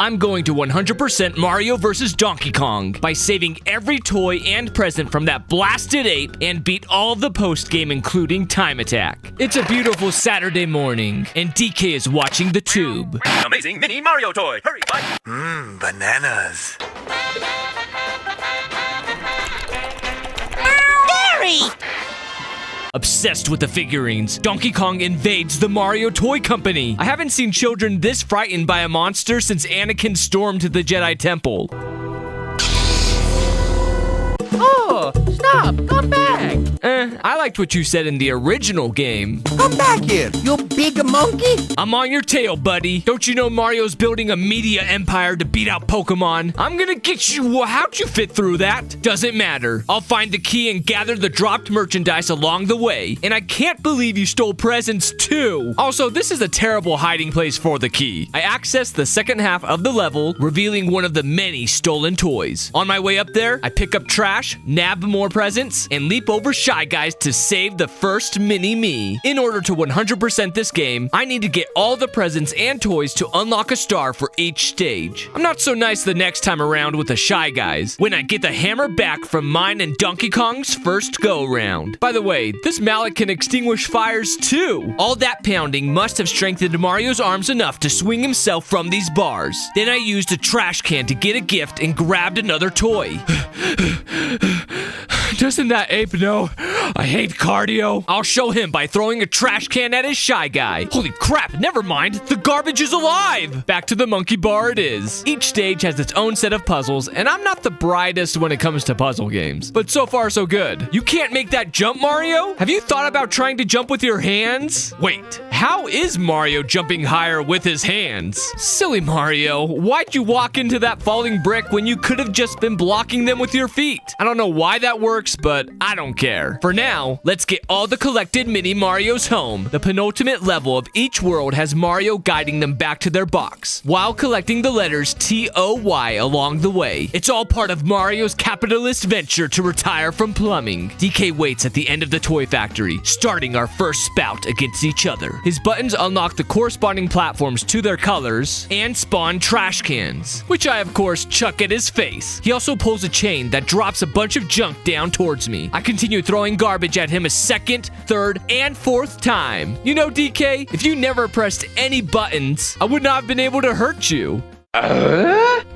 I'm going to 100% Mario vs. Donkey Kong by saving every toy and present from that blasted ape and beat all of the post-game, including Time Attack. It's a beautiful Saturday morning, and DK is watching the tube. Amazing mini Mario toy. Hurry, bye. Bananas. Gary! Obsessed with the figurines, Donkey Kong invades the Mario Toy Company. I haven't seen children this frightened by a monster since Anakin stormed the Jedi Temple. Oh, stop! Come back! I liked what you said in the original game. Come back here, you big monkey! I'm on your tail, buddy. Don't you know Mario's building a media empire to beat out Pokemon? I'm gonna get you. How'd you fit through that? Doesn't matter. I'll find the key and gather the dropped merchandise along the way. And I can't believe you stole presents too. Also, this is a terrible hiding place for the key. I accessed the second half of the level, revealing one of the many stolen toys. On my way up there, I pick up trash, nab more presents, and leap over Shy Guys to save the first mini-me. In order to 100% this game, I need to get all the presents and toys to unlock a star for each stage. I'm not so nice the next time around with the Shy Guys, when I get the hammer back from mine and Donkey Kong's first go-round. By the way, this mallet can extinguish fires too. All that pounding must have strengthened Mario's arms enough to swing himself from these bars. Then I used a trash can to get a gift and grabbed another toy. Doesn't that ape know I hate cardio? I'll show him by throwing a trash can at his Shy Guy. Holy crap, never mind. The garbage is alive. Back to the monkey bar it is. Each stage has its own set of puzzles, and I'm not the brightest when it comes to puzzle games. But so far, so good. You can't make that jump, Mario? Have you thought about trying to jump with your hands? Wait, how is Mario jumping higher with his hands? Silly Mario, why'd you walk into that falling brick when you could have just been blocking them with your feet? I don't know why that works, but I don't care. For now, let's get all the collected mini Marios home. The penultimate level of each world has Mario guiding them back to their box, while collecting the letters T-O-Y along the way. It's all part of Mario's capitalist venture to retire from plumbing. DK waits at the end of the toy factory, starting our first spout against each other. His buttons unlock the corresponding platforms to their colors and spawn trash cans, which I of course chuck at his face. He also pulls a chain that drops a bunch of junk down towards me. I continue throwing garbage at him a second, third, and fourth time. You know, DK, if you never pressed any buttons, I would not have been able to hurt you.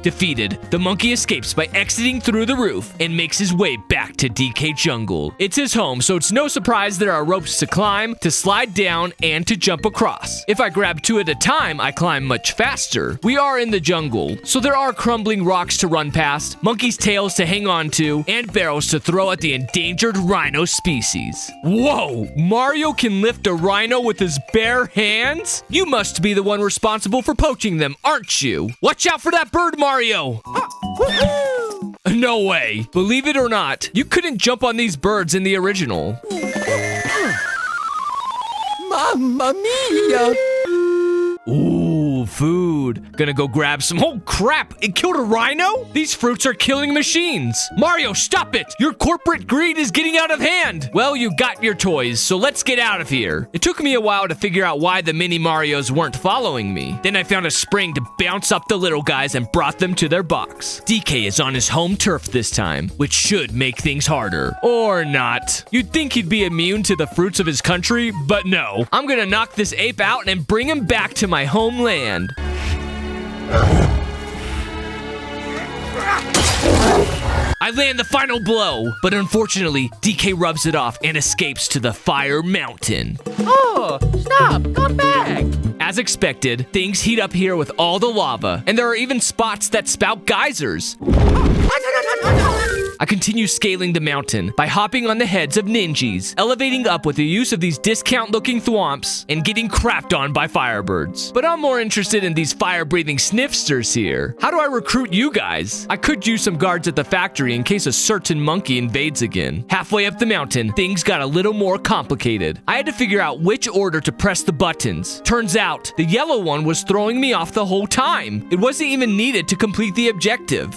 Defeated, the monkey escapes by exiting through the roof and makes his way back to DK Jungle. It's his home, so it's no surprise there are ropes to climb, to slide down, and to jump across. If I grab two at a time, I climb much faster. We are in the jungle, so there are crumbling rocks to run past, monkey's tails to hang on to, and barrels to throw at the endangered rhino species. Whoa! Mario can lift a rhino with his bare hands? You must be the one responsible for poaching them, aren't you? Watch out for that bird, Mario! No way. Believe it or not, you couldn't jump on these birds in the original. Mamma mia! Ooh, food. Gonna go grab some. Oh crap, it killed a rhino? These fruits are killing machines. Mario, stop it! Your corporate greed is getting out of hand. Well, you got your toys, so let's get out of here. It took me a while to figure out why the mini Marios weren't following me. Then I found a spring to bounce up the little guys and brought them to their box. DK is on his home turf this time, which should make things harder. Or not. You'd think he'd be immune to the fruits of his country, but no. I'm gonna knock this ape out and bring him back to my homeland. I land the final blow, but unfortunately, DK rubs it off and escapes to the Fire Mountain. Oh, stop! Come back! As expected, things heat up here with all the lava, and there are even spots that spout geysers. I continue scaling the mountain by hopping on the heads of ninjas, elevating up with the use of these discount-looking thwomps, and getting crapped on by firebirds. But I'm more interested in these fire-breathing sniffsters here. How do I recruit you guys? I could use some guards at the factory in case a certain monkey invades again. Halfway up the mountain, things got a little more complicated. I had to figure out which order to press the buttons. Turns out, the yellow one was throwing me off the whole time. It wasn't even needed to complete the objective.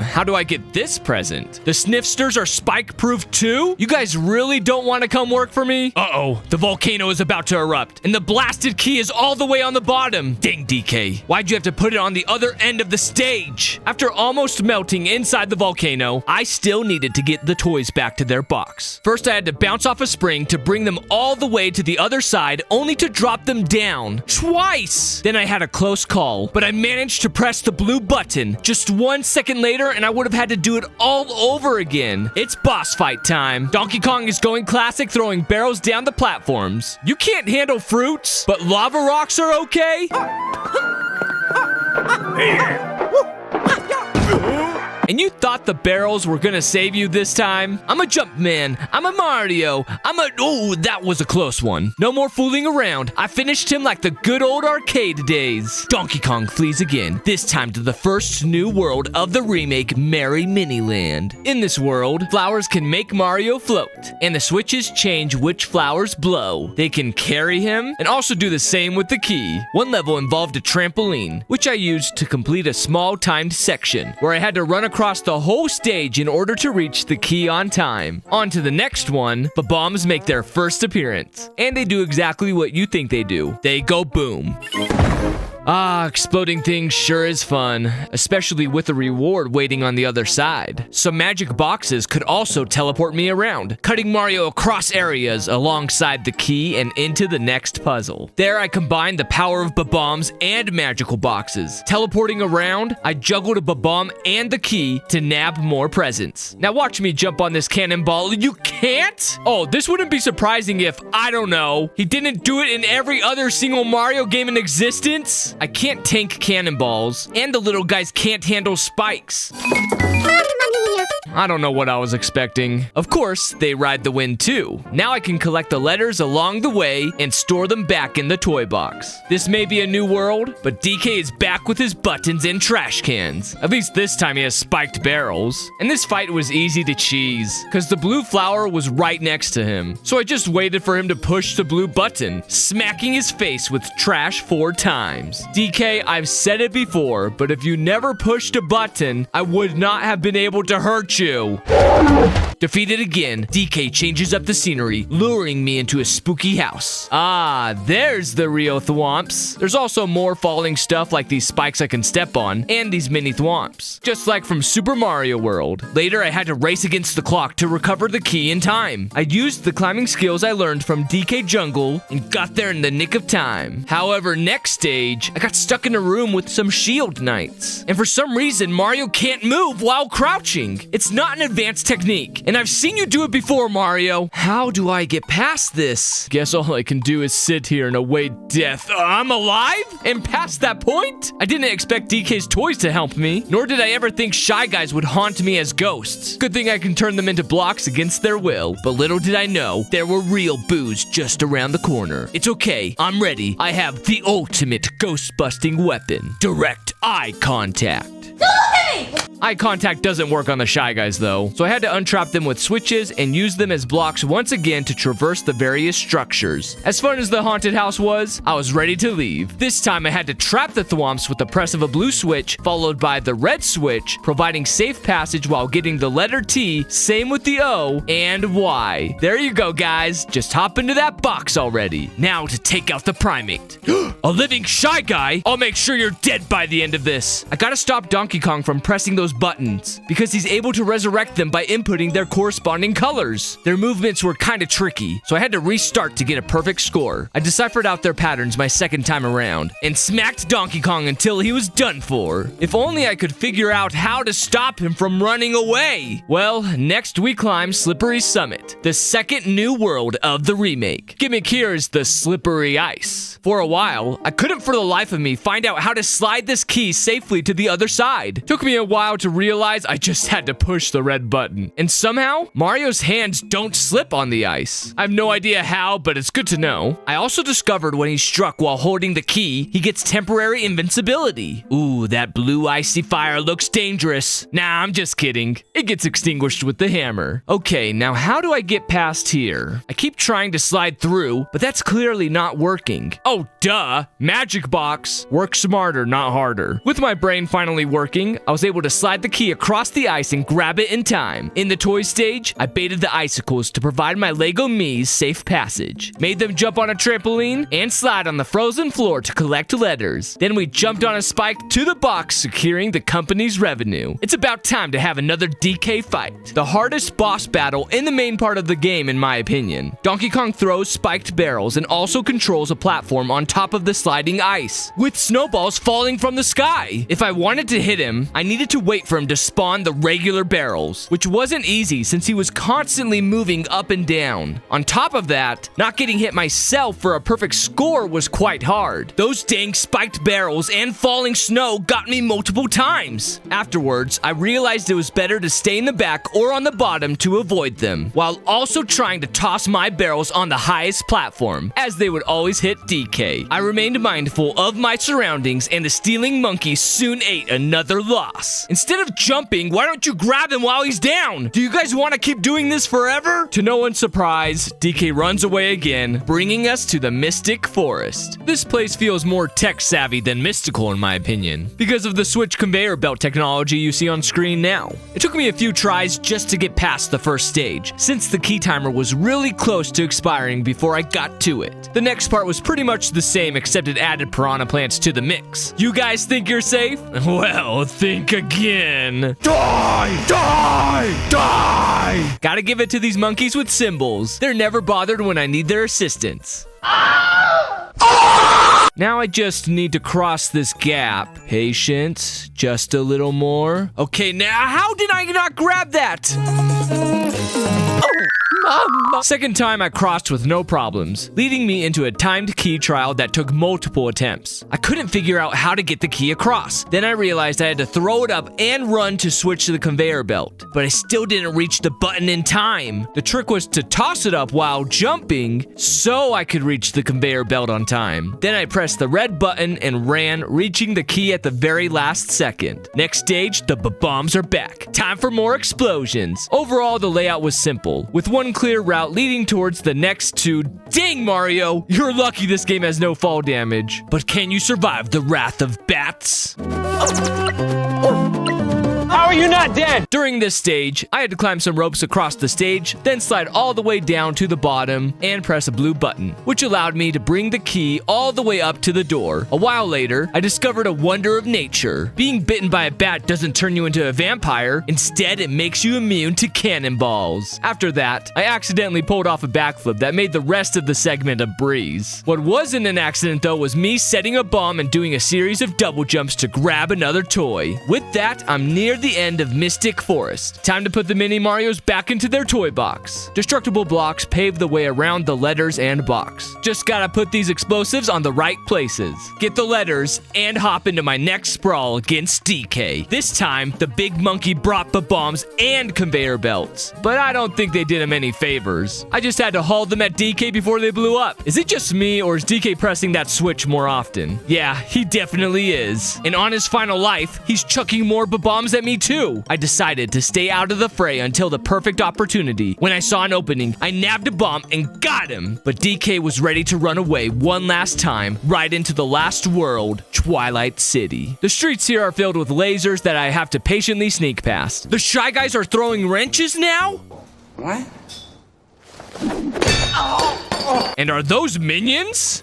How do I get this present? doesn't. The sniffsters are spike-proof too? You guys really don't want to come work for me? Uh-oh, the volcano is about to erupt, and the blasted key is all the way on the bottom. Dang, DK. Why'd you have to put it on the other end of the stage? After almost melting inside the volcano, I still needed to get the toys back to their box. First, I had to bounce off a spring to bring them all the way to the other side, only to drop them down twice. Then I had a close call, but I managed to press the blue button. Just 1 second later, and I would have had to do it all over again. It's boss fight time. Donkey Kong is going classic, throwing barrels down the platforms. You can't handle fruits, but lava rocks are okay? And you thought the barrels were gonna save you this time? I'm a Jumpman. I'm a Mario. Oh, that was a close one. No more fooling around. I finished him like the good old arcade days. Donkey Kong flees again, this time to the first new world of the remake, Merry Miniland. In this world, flowers can make Mario float, and the switches change which flowers blow. They can carry him, and also do the same with the key. One level involved a trampoline, which I used to complete a small timed section, where I had to run across the whole stage in order to reach the key on time. On to the next one, the bombs make their first appearance, and they do exactly what you think they do. They go boom. Ah, exploding things sure is fun, especially with a reward waiting on the other side. Some magic boxes could also teleport me around, cutting Mario across areas alongside the key and into the next puzzle. There I combined the power of bombs and magical boxes. Teleporting around, I juggled a bomb and the key to nab more presents. Now watch me jump on this cannonball. You can't? Oh, this wouldn't be surprising if, I don't know, he didn't do it in every other single Mario game in existence? I can't tank cannonballs, and the little guys can't handle spikes. I don't know what I was expecting. Of course, they ride the wind too. Now I can collect the letters along the way and store them back in the toy box. This may be a new world, but DK is back with his buttons and trash cans. At least this time he has spiked barrels. And this fight was easy to cheese, because the blue flower was right next to him. So I just waited for him to push the blue button, smacking his face with trash 4 times. DK, I've said it before, but if you never pushed a button, I would not have been able to hurt you. Defeated again, DK changes up the scenery, luring me into a spooky house. Ah, there's the real thwomps. There's also more falling stuff like these spikes I can step on, and these mini thwomps, just like from Super Mario World. Later, I had to race against the clock to recover the key in time. I used the climbing skills I learned from DK Jungle and got there in the nick of time. However, next stage, I got stuck in a room with some shield knights. And for some reason, Mario can't move while crouching. It's not an advanced technique, and I've seen you do it before, Mario. How do I get past this? Guess all I can do is sit here and await death. I'm alive? And past that point? I didn't expect DK's toys to help me, nor did I ever think Shy Guys would haunt me as ghosts. Good thing I can turn them into blocks against their will, but little did I know, there were real boos just around the corner. It's okay, I'm ready. I have the ultimate ghost-busting weapon, direct eye contact. Eye contact doesn't work on the Shy Guys though, so I had to untrap them with switches and use them as blocks once again to traverse the various structures. As fun as the haunted house was, I was ready to leave. This time I had to trap the thwomps with the press of a blue switch, followed by the red switch, providing safe passage while getting the letter T, same with the O and Y. There you go, guys. Just hop into that box already. Now to take out the primate. A living Shy Guy? I'll make sure you're dead by the end of this. I gotta stop Donkey Kong from pressing those buttons, because he's able to resurrect them by inputting their corresponding colors. Their movements were kinda tricky, so I had to restart to get a perfect score. I deciphered out their patterns my second time around, and smacked Donkey Kong until he was done for. If only I could figure out how to stop him from running away. Well, next we climb Slippery Summit, the second new world of the remake. Gimmick here is the slippery ice. For a while, I couldn't for the life of me find out how to slide this key safely to the other side. Took me a while to realize I just had to push the red button. And somehow, Mario's hands don't slip on the ice. I have no idea how, but it's good to know. I also discovered when he's struck while holding the key, he gets temporary invincibility. Ooh, that blue icy fire looks dangerous. Nah, I'm just kidding. It gets extinguished with the hammer. Okay, now how do I get past here? I keep trying to slide through, but that's clearly not working. Oh, duh. Magic box. Work smarter, not harder. With my brain finally working, I was able to slide the key across the ice and grab it in time. In the toy stage, I baited the icicles to provide my Lego Mii's safe passage. Made them jump on a trampoline and slide on the frozen floor to collect letters. Then we jumped on a spike to the box, securing the company's revenue. It's about time to have another DK fight. The hardest boss battle in the main part of the game, in my opinion. Donkey Kong throws spiked barrels and also controls a platform on top of the sliding ice, with snowballs falling from the sky. If I wanted to hit him, I needed to wait for him to spawn the regular barrels, which wasn't easy since he was constantly moving up and down. On top of that, not getting hit myself for a perfect score was quite hard. Those dang spiked barrels and falling snow got me multiple times. Afterwards, I realized it was better to stay in the back or on the bottom to avoid them, while also trying to toss my barrels on the highest platform, as they would always hit DK. I remained mindful of my surroundings, and the stealing monkey soon ate another loss. Instead of jumping, why don't you grab him while he's down? Do you guys want to keep doing this forever? To no one's surprise, DK runs away again, bringing us to the Mystic Forest. This place feels more tech-savvy than mystical in my opinion, because of the switch conveyor belt technology you see on screen now. It took me a few tries just to get past the first stage, since the key timer was really close to expiring before I got to it. The next part was pretty much the same, except it added piranha plants to the mix. You guys think you're safe? Well, think again. Die! Die! Die! Gotta give it to these monkeys with symbols. They're never bothered when I need their assistance. Now I just need to cross this gap. Patience, just a little more. Okay, now how did I not grab that? Second time I crossed with no problems, leading me into a timed key trial that took multiple attempts. I couldn't figure out how to get the key across. Then I realized I had to throw it up and run to switch to the conveyor belt, but I still didn't reach the button in time. The trick was to toss it up while jumping so I could reach the conveyor belt on time. Then I pressed the red button and ran, reaching the key at the very last second. Next stage, the bombs are back. Time for more explosions. Overall, the layout was simple, with one clear route leading towards the next two. Dang, Mario! You're lucky this game has no fall damage. But can you survive the wrath of bats? How are you not dead? During this stage, I had to climb some ropes across the stage, then slide all the way down to the bottom and press a blue button, which allowed me to bring the key all the way up to the door. A while later, I discovered a wonder of nature. Being bitten by a bat doesn't turn you into a vampire. Instead, it makes you immune to cannonballs. After that, I accidentally pulled off a backflip that made the rest of the segment a breeze. What wasn't an accident though was me setting a bomb and doing a series of double jumps to grab another toy. With that, I'm near the end of Mystic Forest. Time to put the mini Marios back into their toy box. Destructible blocks pave the way around the letters and box. Just gotta put these explosives on the right places. Get the letters and hop into my next sprawl against DK. This time, the big monkey brought the bombs and conveyor belts, but I don't think they did him any favors. I just had to haul them at DK before they blew up. Is it just me, or is DK pressing that switch more often? Yeah, he definitely is. And on his final life, he's chucking more bombs at me too. I decided to stay out of the fray until the perfect opportunity. When I saw an opening, I nabbed a bomb and got him. But DK was ready to run away one last time, right into the last world, Twilight City. The streets here are filled with lasers that I have to patiently sneak past. The Shy Guys are throwing wrenches now? What? And are those minions?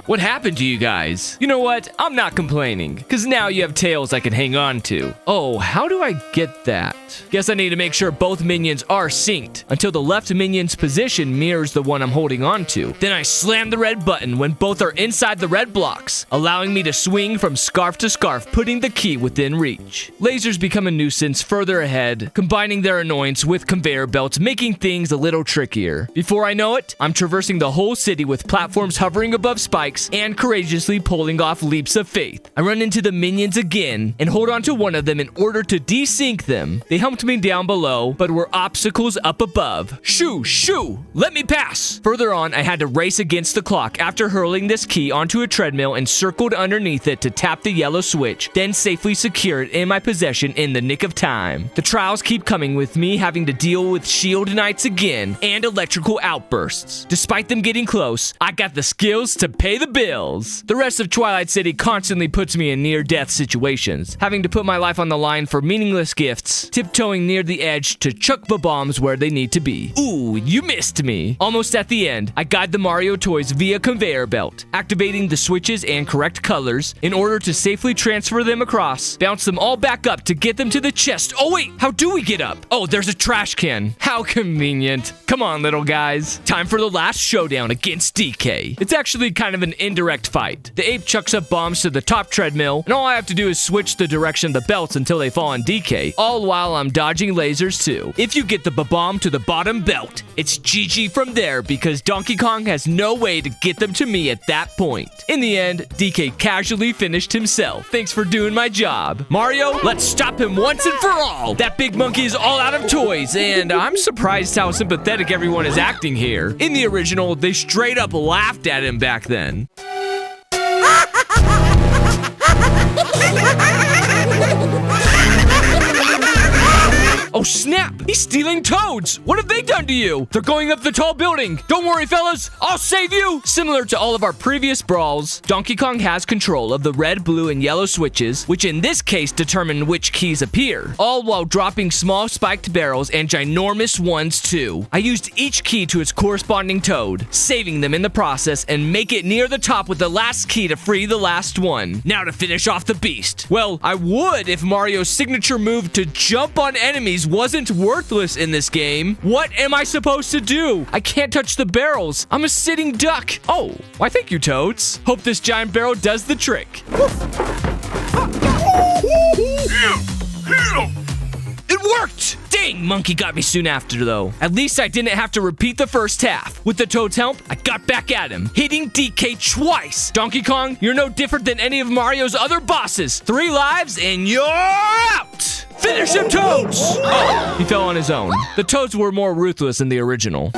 What happened to you guys? You know what? I'm not complaining, because now you have tails I can hang on to. Oh, how do I get that? Guess I need to make sure both minions are synced until the left minion's position mirrors the one I'm holding on to. Then I slam the red button when both are inside the red blocks, allowing me to swing from scarf to scarf, putting the key within reach. Lasers become a nuisance further ahead, combining their annoyance with conveyor belts, making things a little trickier. Before I know it, I'm traversing the whole city with platforms hovering above spikes and courageously pulling off leaps of faith. I run into the minions again and hold on to one of them in order to desync them. They humped me down below, but were obstacles up above. Shoo, shoo, let me pass. Further on, I had to race against the clock after hurling this key onto a treadmill and circled underneath it to tap the yellow switch, then safely secure it in my possession in the nick of time. The trials keep coming with me having to deal with shield knights again and electrical outbursts. Despite them getting close, I got the skills to pay the the bills. The rest of Twilight City constantly puts me in near-death situations, having to put my life on the line for meaningless gifts, tiptoeing near the edge to chuck the bombs where they need to be. Ooh, you missed me. Almost at the end, I guide the Mario toys via conveyor belt, activating the switches and correct colors in order to safely transfer them across, bounce them all back up to get them to the chest. Oh wait, how do we get up? Oh, there's a trash can. How convenient. Come on, little guys. Time for the last showdown against DK. It's actually kind of an indirect fight. The ape chucks up bombs to the top treadmill, and all I have to do is switch the direction of the belts until they fall on DK, all while I'm dodging lasers too. If you get the bomb to the bottom belt, it's GG from there because Donkey Kong has no way to get them to me at that point. In the end, DK casually finished himself. Thanks for doing my job. Mario, let's stop him once and for all. That big monkey is all out of toys, and I'm surprised how sympathetic everyone is acting here. In the original, they straight up laughed at him back then. Oh snap! He's stealing toads! What have they done to you? They're going up the tall building! Don't worry, fellas! I'll save you! Similar to all of our previous brawls, Donkey Kong has control of the red, blue, and yellow switches, which in this case determine which keys appear, all while dropping small spiked barrels and ginormous ones too. I used each key to its corresponding toad, saving them in the process, and make it near the top with the last key to free the last one. Now to finish off the beast. Well, I would if Mario's signature move to jump on enemies wasn't worthless in this game. What am I supposed to do? I can't touch the barrels. I'm a sitting duck. Oh, why thank you, Toads. Hope this giant barrel does the trick. It worked! Dang, Monkey got me soon after, though. At least I didn't have to repeat the first half. With the Toad's help, I got back at him, hitting DK twice. Donkey Kong, you're no different than any of Mario's other bosses. 3 lives, and you're out! Finish him, Toads! Oh, he fell on his own. The Toads were more ruthless in the original.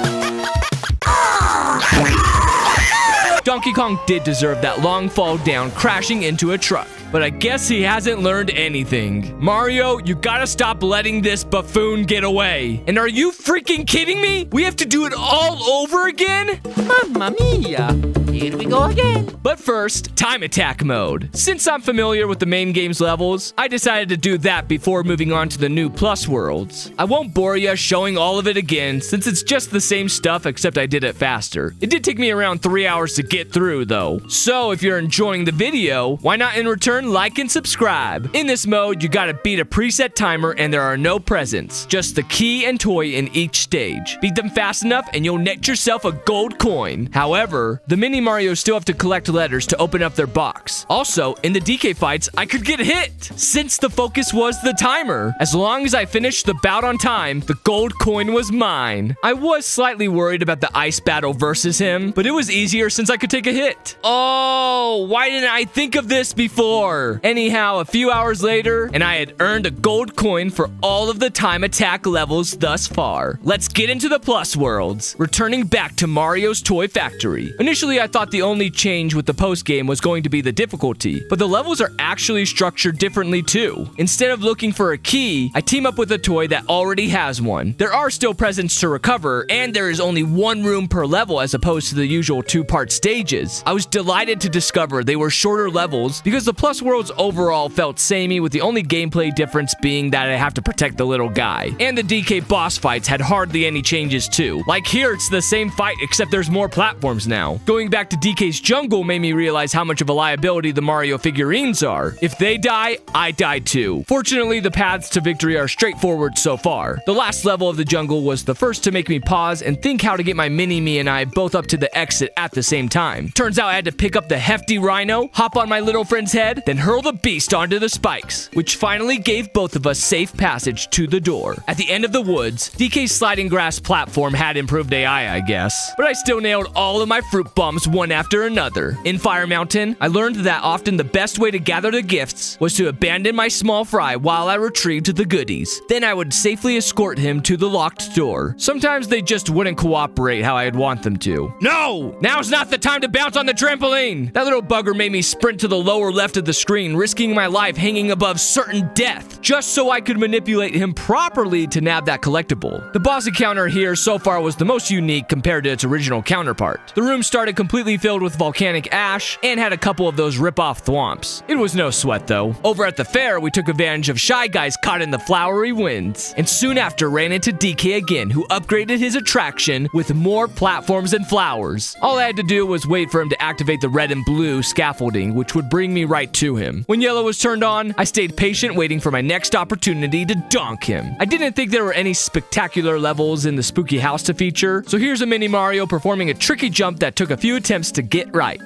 Donkey Kong did deserve that long fall down crashing into a truck. But I guess he hasn't learned anything. Mario, you gotta stop letting this buffoon get away. And are you freaking kidding me? We have to do it all over again? Mamma mia! Here we go again. But first, time attack mode. Since I'm familiar with the main game's levels, I decided to do that before moving on to the new Plus worlds. I won't bore you showing all of it again, since it's just the same stuff except I did it faster. It did take me around 3 hours to get through though. So if you're enjoying the video, why not in return like and subscribe? In this mode, you gotta beat a preset timer and there are no presents, just the key and toy in each stage. Beat them fast enough and you'll net yourself a gold coin. However, the mini Marios still have to collect letters to open up their box. Also, in the DK fights, I could get hit, since the focus was the timer. As long as I finished the bout on time, the gold coin was mine. I was slightly worried about the ice battle versus him, but it was easier since I could take a hit. Oh, why didn't I think of this before? Anyhow, a few hours later, and I had earned a gold coin for all of the time attack levels thus far. Let's get into the Plus worlds, returning back to Mario's Toy Factory. Initially, I thought the only change with the post-game was going to be the difficulty, but the levels are actually structured differently too. Instead of looking for a key, I team up with a toy that already has one. There are still presents to recover, and there is only 1 room per level as opposed to the usual 2-part stages. I was delighted to discover they were shorter levels because the Plus worlds overall felt samey, with the only gameplay difference being that I have to protect the little guy. And the DK boss fights had hardly any changes too. Like here, it's the same fight except there's more platforms now. Going back to DK's jungle made me realize how much of a liability the Mario figurines are. If they die, I die too. Fortunately, the paths to victory are straightforward so far. The last level of the jungle was the first to make me pause and think how to get my mini-me and I both up to the exit at the same time. Turns out I had to pick up the hefty rhino, hop on my little friend's head, then hurl the beast onto the spikes, which finally gave both of us safe passage to the door. At the end of the woods, DK's sliding grass platform had improved AI, I guess, but I still nailed all of my fruit bombs one after another. In Fire Mountain, I learned that often the best way to gather the gifts was to abandon my small fry while I retrieved the goodies. Then I would safely escort him to the locked door. Sometimes they just wouldn't cooperate how I'd want them to. No! Now's not the time to bounce on the trampoline! That little bugger made me sprint to the lower left of the screen, risking my life hanging above certain death, just so I could manipulate him properly to nab that collectible. The boss encounter here so far was the most unique compared to its original counterpart. The room started completely completely filled with volcanic ash and had a couple of those rip-off thwomps. It was no sweat though. Over at the fair, we took advantage of Shy Guys caught in the flowery winds, and soon after ran into DK again, who upgraded his attraction with more platforms and flowers. All I had to do was wait for him to activate the red and blue scaffolding, which would bring me right to him. When yellow was turned on, I stayed patient waiting for my next opportunity to donk him. I didn't think there were any spectacular levels in the spooky house to feature, so here's a mini Mario performing a tricky jump that took a few attempts to get right.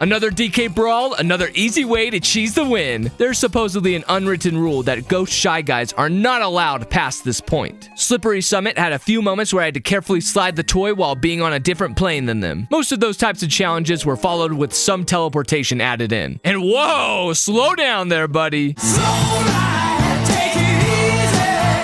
Another DK brawl, another easy way to cheese the win. There's supposedly an unwritten rule that Ghost Shy Guys are not allowed past this point. Slippery Summit had a few moments where I had to carefully slide the toy while being on a different plane than them. Most of those types of challenges were followed with some teleportation added in. And whoa, slow down there, buddy.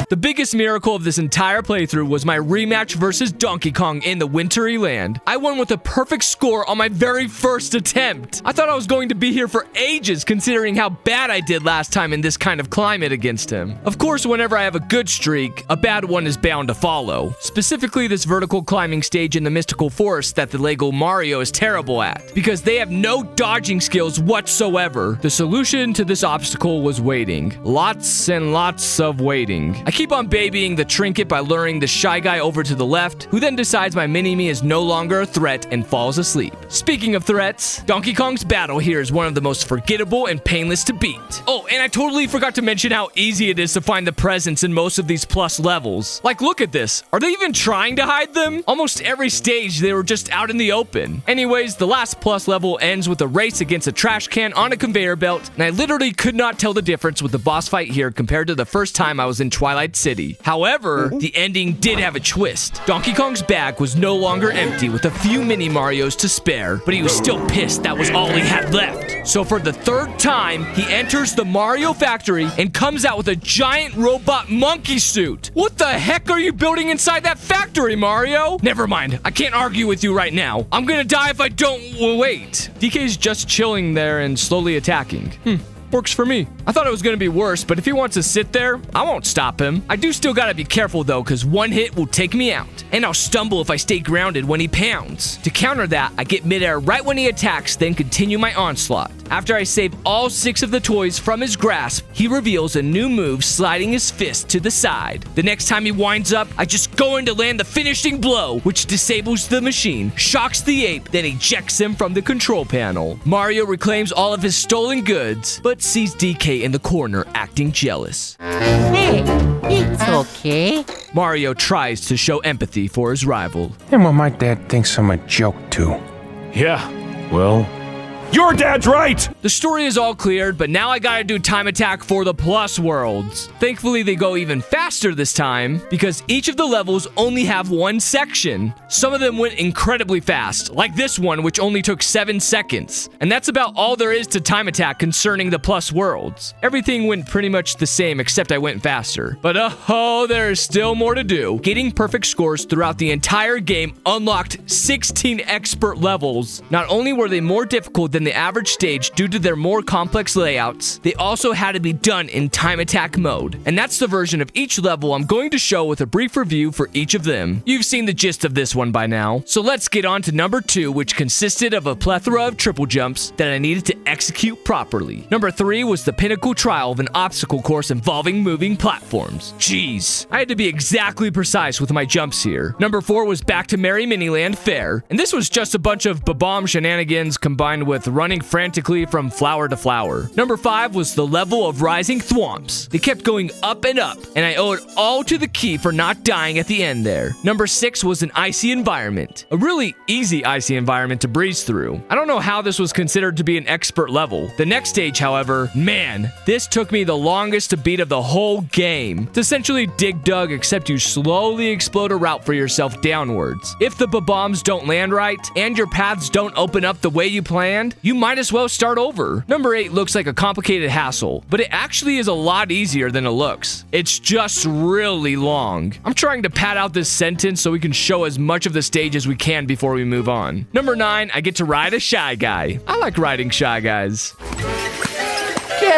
The biggest miracle of this entire playthrough was my rematch versus Donkey Kong in the wintry land. I won with a perfect score on my very first attempt. I thought I was going to be here for ages considering how bad I did last time in this kind of climate against him. Of course, whenever I have a good streak, a bad one is bound to follow. Specifically this vertical climbing stage in the mystical forest that the Lego Mario is terrible at, because they have no dodging skills whatsoever. The solution to this obstacle was waiting. Lots and lots of waiting. I keep on babying the trinket by luring the Shy Guy over to the left, who then decides my mini-me is no longer a threat and falls asleep. Speaking of threats, Donkey Kong's battle here is one of the most forgettable and painless to beat. Oh, and I totally forgot to mention how easy it is to find the presents in most of these plus levels. Like, look at this. Are they even trying to hide them? Almost every stage, they were just out in the open. Anyways, the last plus level ends with a race against a trash can on a conveyor belt, and I literally could not tell the difference with the boss fight here compared to the first time I was in Twilight City. However, the ending did have a twist. Donkey Kong's bag was no longer empty with a few mini Marios to spare, but he was still pissed that was all he had left. So for the third time, he enters the Mario factory and comes out with a giant robot monkey suit. What the heck are you building inside that factory, Mario? Never mind, I can't argue with you right now. I'm gonna die if I don't wait. DK's just chilling there and slowly attacking. Works for me. I thought it was gonna be worse, but if he wants to sit there, I won't stop him. I do still gotta be careful though, cause one hit will take me out. And I'll stumble if I stay grounded when he pounds. To counter that, I get midair right when he attacks, then continue my onslaught. After I save all 6 of the toys from his grasp, he reveals a new move, sliding his fist to the side. The next time he winds up, I just go in to land the finishing blow, which disables the machine, shocks the ape, then ejects him from the control panel. Mario reclaims all of his stolen goods, but sees DK in the corner acting jealous. Hey, it's okay. Mario tries to show empathy for his rival. And what my dad thinks I'm a joke too. Yeah, well, your dad's right! The story is all cleared, but now I gotta do time attack for the plus worlds. Thankfully, they go even faster this time, because each of the levels only have one section. Some of them went incredibly fast, like this one, which only took 7 seconds. And that's about all there is to time attack concerning the plus worlds. Everything went pretty much the same, except I went faster. But oh, there is still more to do. Getting perfect scores throughout the entire game unlocked 16 expert levels. Not only were they more difficult than the average stage due to their more complex layouts, they also had to be done in time attack mode. And that's the version of each level I'm going to show with a brief review for each of them. You've seen the gist of this one by now. So let's get on to number 2, which consisted of a plethora of triple jumps that I needed to execute properly. Number 3 was the pinnacle trial of an obstacle course involving moving platforms. Jeez, I had to be exactly precise with my jumps here. Number 4 was Back to Merry Miniland Fair, and this was just a bunch of ba-bomb shenanigans combined with running frantically from flower to flower. Number 5 was the level of rising thwomps. They kept going up and up, and I owe it all to the key for not dying at the end there. Number 6 was an icy environment. A really easy icy environment to breeze through. I don't know how this was considered to be an expert level. The next stage, however, man, this took me the longest to beat of the whole game. It's essentially Dig Dug, except you slowly explode a route for yourself downwards. If the ba-bombs don't land right, and your paths don't open up the way you planned, you might as well start over. Number 8 looks like a complicated hassle, but it actually is a lot easier than it looks. It's just really long. I'm trying to pad out this sentence so we can show as much of the stage as we can before we move on. Number 9, I get to ride a Shy Guy. I like riding Shy Guys.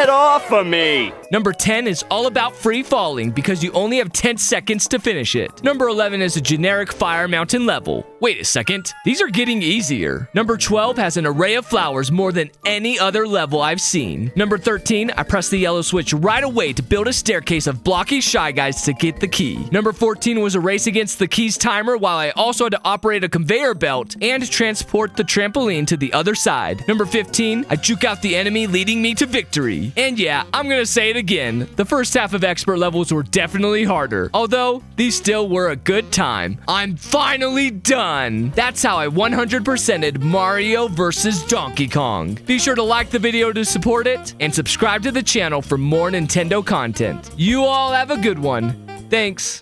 Get off of me! Number 10 is all about free falling because you only have 10 seconds to finish it. Number 11 is a generic fire mountain level. Wait a second, these are getting easier. Number 12 has an array of flowers more than any other level I've seen. Number 13, I pressed the yellow switch right away to build a staircase of blocky Shy Guys to get the key. Number 14 was a race against the keys timer while I also had to operate a conveyor belt and transport the trampoline to the other side. Number 15, I juke out the enemy leading me to victory. And yeah, I'm gonna say it again, the first half of expert levels were definitely harder, although these still were a good time. I'm finally done! That's how I 100%ed Mario vs. Donkey Kong. Be sure to like the video to support it, and subscribe to the channel for more Nintendo content. You all have a good one. Thanks.